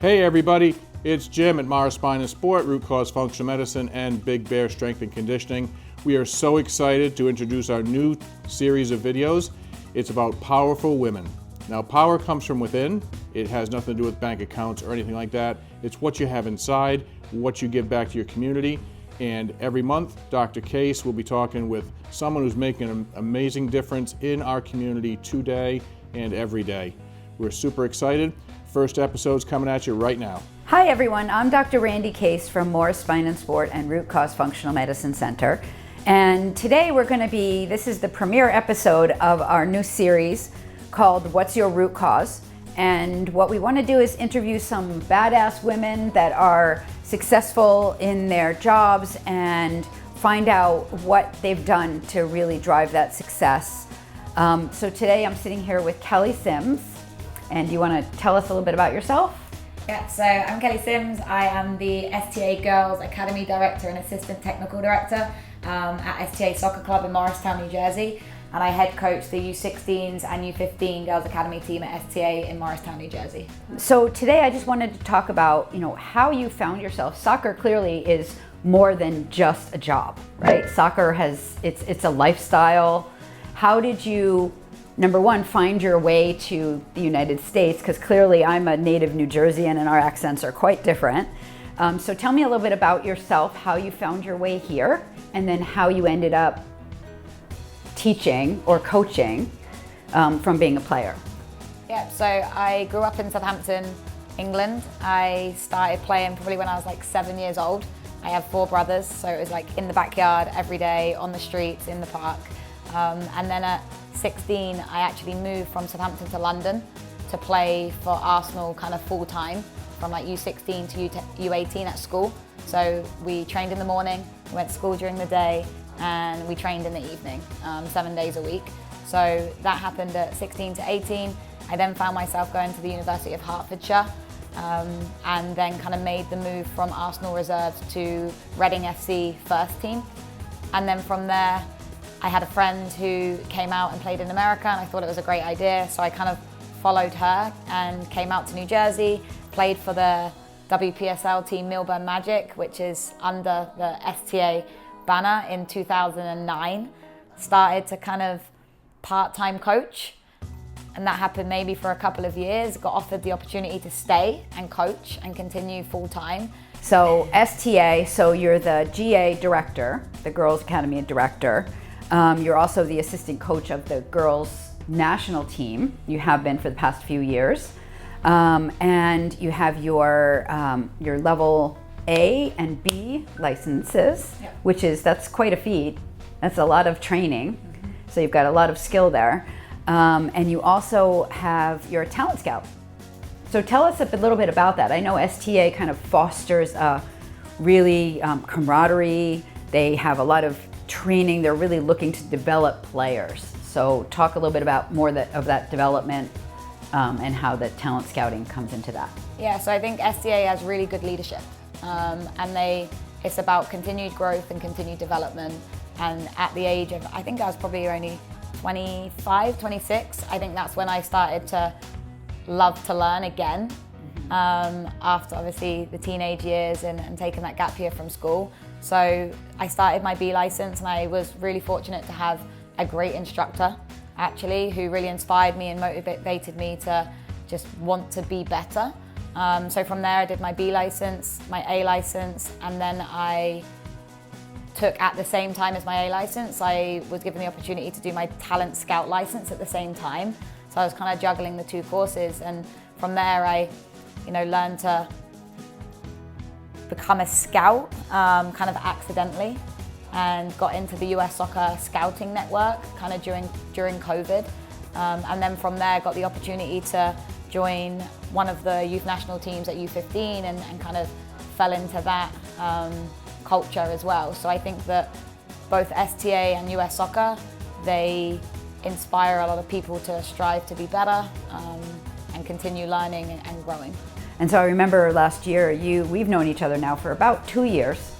Hey everybody, it's Jim at Morris Spine and Sport, Root Cause Functional Medicine and Big Bear Strength and Conditioning. We are so excited to introduce our new series of videos. It's about powerful women. Now, power comes from within. It has nothing to do with bank accounts or anything like that. It's what you have inside, what you give back to your community. And every month, Dr. Case will be talking with someone who's making an amazing difference in our community today and every day. We're super excited. First episode's coming at you right now. Hi everyone, I'm Dr. Randy Case from Morris Spine and Sport and Root Cause Functional Medicine Center. And today this is the premiere episode of our new series called What's Your Root Cause? And what we want to do is interview some badass women that are successful in their jobs and find out what they've done to really drive that success. So today I'm sitting here with Kelly SIMS. And you want to tell us a little bit about yourself? Yeah, so I'm Kelly SIMS. I am the STA Girls Academy Director and Assistant Technical Director at STA Soccer Club in Morristown, New Jersey. And I head coach the U16s and U15 Girls Academy team at STA in Morristown, New Jersey. So today I just wanted to talk about, how you found yourself. Soccer clearly is more than just a job, right? Soccer it's a lifestyle. How did you, number one, find your way to the United States? Because clearly I'm a native New Jerseyan and our accents are quite different. So tell me a little bit about yourself, how you found your way here, and then how you ended up teaching or coaching from being a player. Yeah, so I grew up in Southampton, England. I started playing probably when I was like 7 years old. I have 4 brothers, so it was like in the backyard every day, on the streets, in the park. And then at 16, I actually moved from Southampton to London to play for Arsenal kind of full time, from like U16 to U18 at school. So we trained in the morning, we went to school during the day, and we trained in the evening, 7 days a week. So that happened at 16 to 18. I then found myself going to the University of Hertfordshire, and then kind of made the move from Arsenal reserves to Reading FC first team. And then from there, I had a friend who came out and played in America, and I thought it was a great idea, so I kind of followed her and came out to New Jersey, played for the WPSL team Milburn Magic, which is under the STA banner in 2009. Started to kind of part-time coach, and that happened maybe for a couple of years. Got offered the opportunity to stay and coach and continue full-time. So STA, so you're the GA director, the Girls Academy director. You're also the assistant coach of the girls' national team. You have been for the past few years. And you have your level A and B licenses, yep. That's quite a feat. That's a lot of training. Mm-hmm. So you've got a lot of skill there. And you also you're a talent scout. So tell us a little bit about that. I know STA kind of fosters a really camaraderie. They have a lot of training. They're really looking to develop players. So talk a little bit about more of that development and how the talent scouting comes into that. Yeah, so I think STA has really good leadership, and it's about continued growth and continued development. And at the age of, I think I was probably only 25, 26, I think that's when I started to love to learn again, after obviously the teenage years and taking that gap year from school. So I started my B license, and I was really fortunate to have a great instructor actually who really inspired me and motivated me to just want to be better. So from there I did my B license, my A license, and then I took, at the same time as my A license, I was given the opportunity to do my talent scout license at the same time. So I was kind of juggling the 2 courses, and from there I learned to become a scout kind of accidentally, and got into the US Soccer Scouting Network kind of during COVID. And then from there got the opportunity to join one of the youth national teams at U15 and kind of fell into that culture as well. So I think that both STA and US Soccer, they inspire a lot of people to strive to be better and continue learning and growing. And so I remember last year, we've known each other now for about 2 years.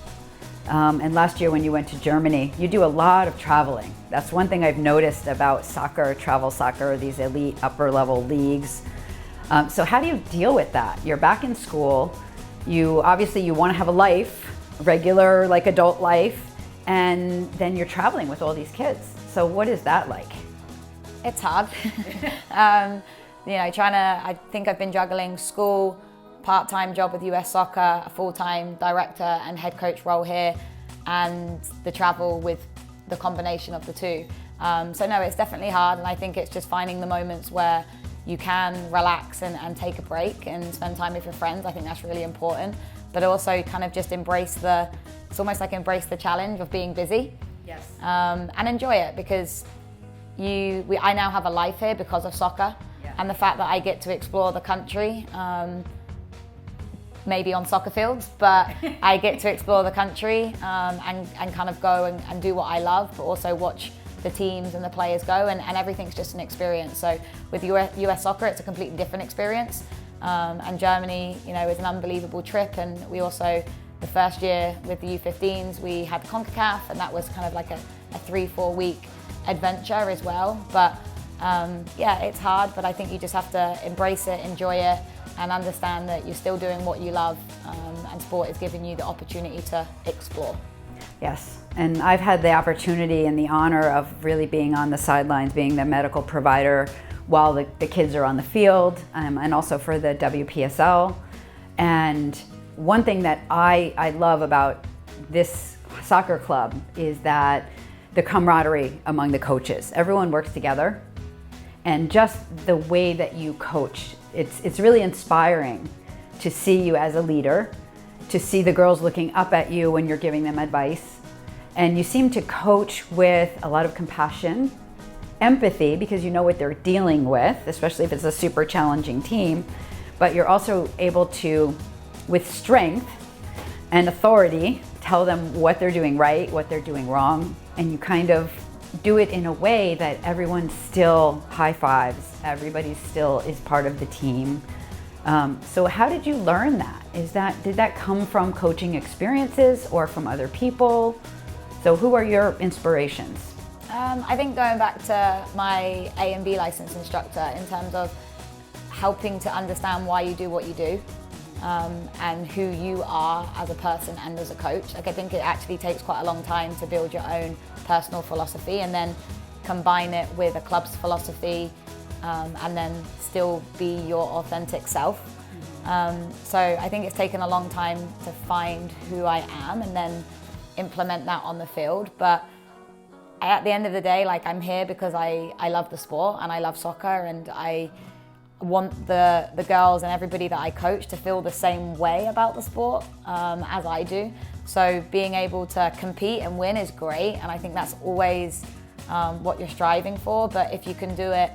And last year when you went to Germany, you do a lot of traveling. That's one thing I've noticed about soccer, travel soccer, these elite upper level leagues. So how do you deal with that? You're back in school. You obviously you want to have a life, regular like adult life, and then you're traveling with all these kids. So what is that like? It's hard. I think I've been juggling school, part-time job with US Soccer, a full-time director and head coach role here, and the travel with the combination of the two. So no, it's definitely hard, and I think it's just finding the moments where you can relax and take a break and spend time with your friends. I think that's really important, but also kind of just embrace it's almost like embrace the challenge of being busy. Yes. And enjoy it, because I now have a life here because of soccer. Yeah. And the fact that I get to explore the country, maybe on soccer fields, but I get to explore the country and kind of go and do what I love, but also watch the teams and the players go, and everything's just an experience. So with US Soccer, it's a completely different experience. And Germany, is an unbelievable trip. And we also, the first year with the U15s, we had CONCACAF, and that was kind of like a 3-4 week adventure as well. But it's hard, but I think you just have to embrace it, enjoy it, and understand that you're still doing what you love, and sport is giving you the opportunity to explore. Yes, and I've had the opportunity and the honor of really being on the sidelines, being the medical provider while the kids are on the field, and also for the WPSL. And one thing that I love about this soccer club is that the camaraderie among the coaches. Everyone works together, and just the way that you coach, it's really inspiring to see you as a leader, to see the girls looking up at you when you're giving them advice. And you seem to coach with a lot of compassion, empathy, because you know what they're dealing with, especially if it's a super challenging team. But you're also able to, with strength and authority, tell them what they're doing right, what they're doing wrong. And you kind of do it in a way that everyone still high fives, everybody still is part of the team. So how did you learn that? Did that come from coaching experiences or from other people? So who are your inspirations? I think going back to my A and B license instructor, in terms of helping to understand why you do what you do, and who you are as a person and as a coach. Like, I think it actually takes quite a long time to build your own personal philosophy and then combine it with a club's philosophy, and then still be your authentic self. So I think it's taken a long time to find who I am and then implement that on the field. But at the end of the day, like, I'm here because I love the sport and I love soccer, and I want the girls and everybody that I coach to feel the same way about the sport as I do. So being able to compete and win is great, and I think that's always what you're striving for. But if you can do it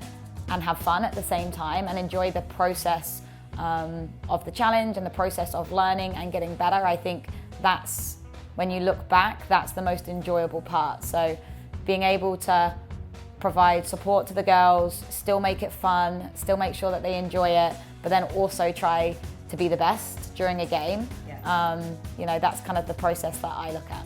and have fun at the same time and enjoy the process of the challenge and the process of learning and getting better, I think that's, when you look back, that's the most enjoyable part. So being able to provide support to the girls, still make it fun, still make sure that they enjoy it, but then also try to be the best during a game. Yes. That's kind of the process that I look at.